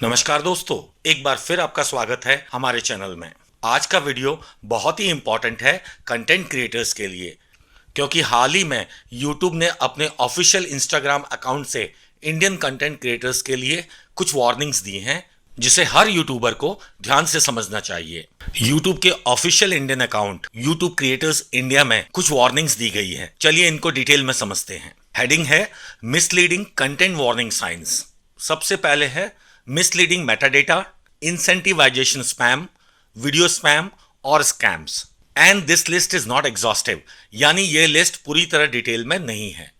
नमस्कार दोस्तों, एक बार फिर आपका स्वागत है हमारे चैनल में। आज का वीडियो बहुत ही इंपॉर्टेंट है कंटेंट क्रिएटर्स के लिए, क्योंकि हाल ही में YouTube ने अपने ऑफिशियल इंस्टाग्राम अकाउंट से इंडियन कंटेंट क्रिएटर्स के लिए कुछ वार्निंग्स दी हैं, जिसे हर यूट्यूबर को ध्यान से समझना चाहिए। YouTube के official Indian account YouTube creators India में कुछ वार्निंग्स दी गई है। चलिए इनको डिटेल में समझते हैं। हेडिंग है मिसलीडिंग कंटेंट वार्निंग साइंस। सबसे पहले है misleading metadata, incentivization spam, video spam और scams. And this list is not exhaustive, यानी ये लिस्ट पूरी तरह डिटेल में नहीं है।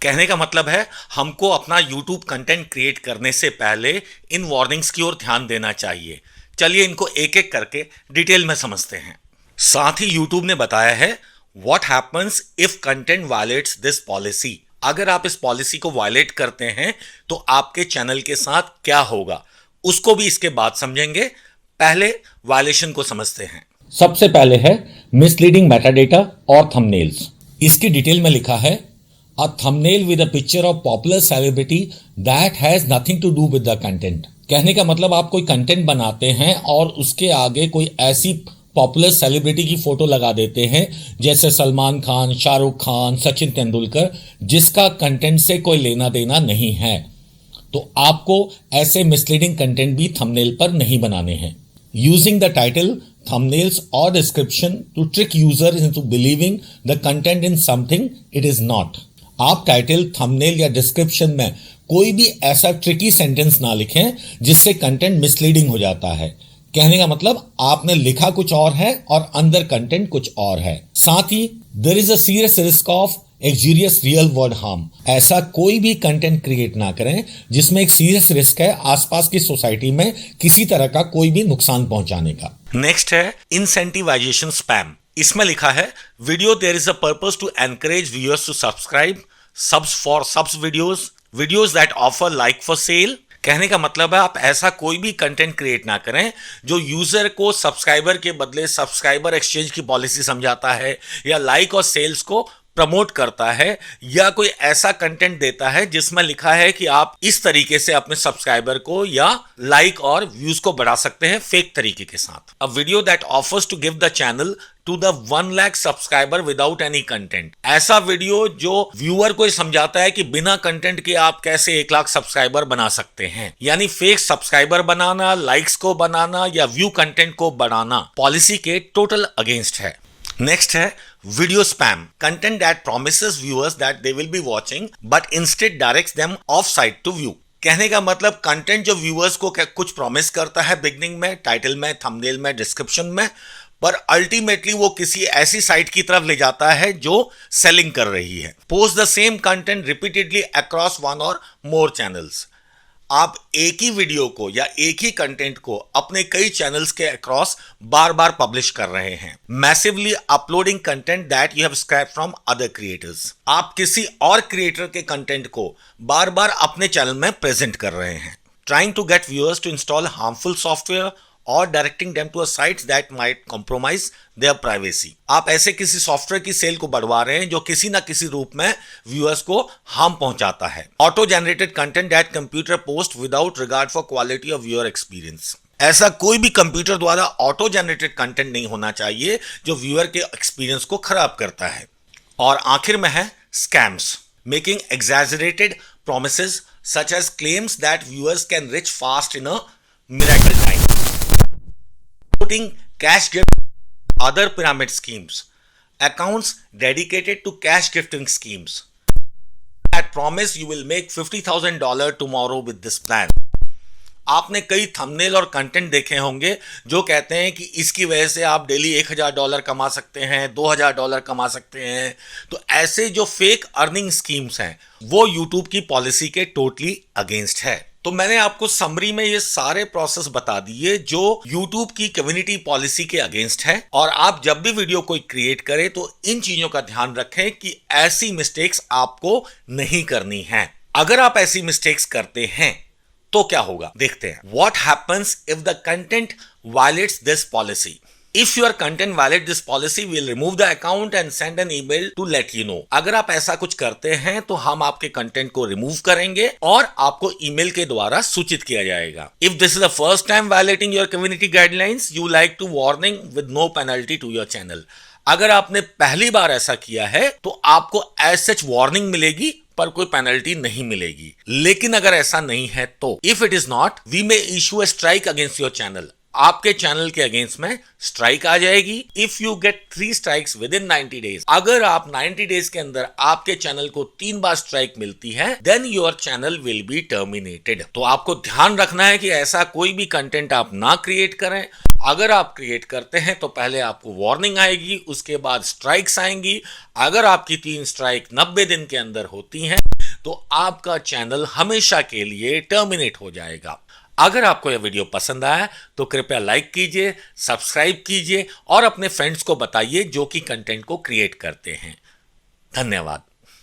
कहने का मतलब है हमको अपना YouTube कंटेंट क्रिएट करने से पहले इन वार्निंग्स की ओर ध्यान देना चाहिए। चलिए इनको एक एक करके डिटेल में समझते हैं। साथ ही YouTube ने बताया है what happens if content violets this policy. अगर आप इस पॉलिसी को वायलेट करते हैं तो आपके चैनल के साथ क्या होगा, उसको भी इसके बाद समझेंगे। पहले वायलेशन को समझते हैं। सबसे पहले है मिसलीडिंग मेटाडेटा और थंबनेल्स। इसकी डिटेल में लिखा है a thumbnail with a picture of popular celebrity that has nothing to do with the content. कहने का मतलब आप कोई कंटेंट बनाते हैं और उसके आगे कोई ऐसी पॉपुलर सेलिब्रिटी की फोटो लगा देते हैं जैसे सलमान खान, शाहरुख खान, सचिन तेंदुलकर, जिसका कंटेंट से कोई लेना देना नहीं है, तो आपको ऐसे मिसलीडिंग कंटेंट भी थंबनेल पर नहीं बनाने हैं। Using the title, thumbnails or description to trick user into believing the content in something it is not। आप टाइटल, थंबनेल या डिस्क्रिप्शन में कोई भी ऐसा ट्रिकी सेंटेंस ना लिखें जिससे कंटेंट मिसलीडिंग हो जाता है। कहने का मतलब आपने लिखा कुछ और है और अंदर कंटेंट कुछ और है। साथ ही there is a serious risk of egregious real world harm. ऐसा कोई भी कंटेंट क्रिएट ना करें जिसमें एक सीरियस रिस्क है आसपास की सोसाइटी में किसी तरह का कोई भी नुकसान पहुंचाने का। नेक्स्ट है इंसेंटिवाइजेशन स्पैम। इसमें लिखा है video there is a purpose to encourage viewers to subscribe, subs for subs videos that offer like for sale. कहने का मतलब है आप ऐसा कोई भी कंटेंट क्रिएट ना करें जो यूजर को सब्सक्राइबर के बदले सब्सक्राइबर एक्सचेंज की पॉलिसी समझाता है, या लाइक और सेल्स को प्रमोट करता है, या कोई ऐसा कंटेंट देता है जिसमें लिखा है कि आप इस तरीके से अपने सब्सक्राइबर को या लाइक और व्यूज को बढ़ा सकते हैं फेक तरीके के साथ। A video that offers to give the channel to the 1 lakh subscriber without any content. ऐसा वीडियो जो व्यूअर को समझाता है कि बिना कंटेंट के आप कैसे 1 लाख सब्सक्राइबर बना सकते हैं, यानी फेक सब्सक्राइबर बनाना, लाइक्स को बनाना या व्यू कंटेंट को बढ़ाना पॉलिसी के टोटल अगेंस्ट है। नेक्स्ट है video spam. Content that promises viewers that they will be watching but instead directs them off site to view. कहने का मतलब कंटेंट जो व्यूअर्स को कुछ प्रॉमिस करता है बिगनिंग में, टाइटल में, थंबनेल में, डिस्क्रिप्शन में, पर अल्टीमेटली वो किसी ऐसी साइट की तरफ ले जाता है जो सेलिंग कर रही है। Post the same content repeatedly across 1 और मोर चैनल्स। आप एक ही वीडियो को या एक ही कंटेंट को अपने कई चैनल्स के अक्रॉस बार बार पब्लिश कर रहे हैं। Massively uploading content that you have scraped from other creators. आप किसी और क्रिएटर के कंटेंट को बार बार अपने चैनल में प्रेजेंट कर रहे हैं। Trying to get viewers to install harmful software और directing them to a sites that might compromise their privacy. आप ऐसे किसी सॉफ्टवेयर की सेल को बढ़वा रहे हैं जो किसी ना किसी रूप में व्यूअर्स को हार्म पहुंचाता है। Auto generated content that computer post without regard for quality of viewer experience. ऐसा कोई भी कंप्यूटर द्वारा ऑटो जनरेटेड कंटेंट नहीं होना चाहिए जो व्यूअर के एक्सपीरियंस को खराब करता है। और आखिर में है scams. Making exaggerated promises such as claims that viewers can reach fast in a miracle time, putting cash gift, other pyramid schemes, accounts dedicated to cash gifting schemes that promise you will make $50,000 tomorrow with this plan। आपने कई thumbnail और content देखे होंगे जो कहते हैं कि इसकी वजह से आप डेली $1,000 कमा सकते हैं, $2,000 कमा सकते हैं। तो ऐसे जो फेक अर्निंग स्कीम्स हैं वो YouTube की पॉलिसी के टोटली अगेंस्ट है। तो मैंने आपको समरी में ये सारे प्रोसेस बता दिए जो YouTube की कम्युनिटी पॉलिसी के अगेंस्ट है। और आप जब भी वीडियो कोई क्रिएट करें तो इन चीजों का ध्यान रखें कि ऐसी मिस्टेक्स आपको नहीं करनी है। अगर आप ऐसी मिस्टेक्स करते हैं तो क्या होगा, देखते हैं। What happens if the content violates this policy? If your content violate this policy, we'll remove the account and send an email to let you know. अगर आप ऐसा कुछ करते हैं तो हम आपके कंटेंट को रिमूव करेंगे और आपको ईमेल के द्वारा सूचित किया जाएगा. If this is the first time violating your community guidelines, you like to warning with no penalty to your channel. अगर आपने पहली बार ऐसा किया है तो आपको एज सच वार्निंग मिलेगी पर कोई पेनल्टी नहीं मिलेगी. लेकिन अगर ऐसा नहीं है तो if it is not, we may issue a strike against your channel. आपके चैनल के अगेंस्ट में स्ट्राइक आ जाएगी. If you get 3 strikes within 90 days, अगर आप 90 डेज के अंदर आपके चैनल को 3 बार स्ट्राइक मिलती है, then your channel will be terminated. तो आपको ध्यान रखना है कि ऐसा कोई भी कंटेंट आप ना क्रिएट करें. अगर आप क्रिएट करते हैं तो पहले आपको वार्निंग आएगी, उसके बाद स्ट्राइक्स आएंगी. अगर आपकी 3 स्ट्राइक 90 दिन के अंदर होती हैं तो आपका चैनल हमेशा के लिए टर्मिनेट हो जाएगा. अगर आपको यह वीडियो पसंद आया तो कृपया लाइक कीजिए, सब्सक्राइब कीजिए और अपने फ्रेंड्स को बताइए जो कि कंटेंट को क्रिएट करते हैं. धन्यवाद.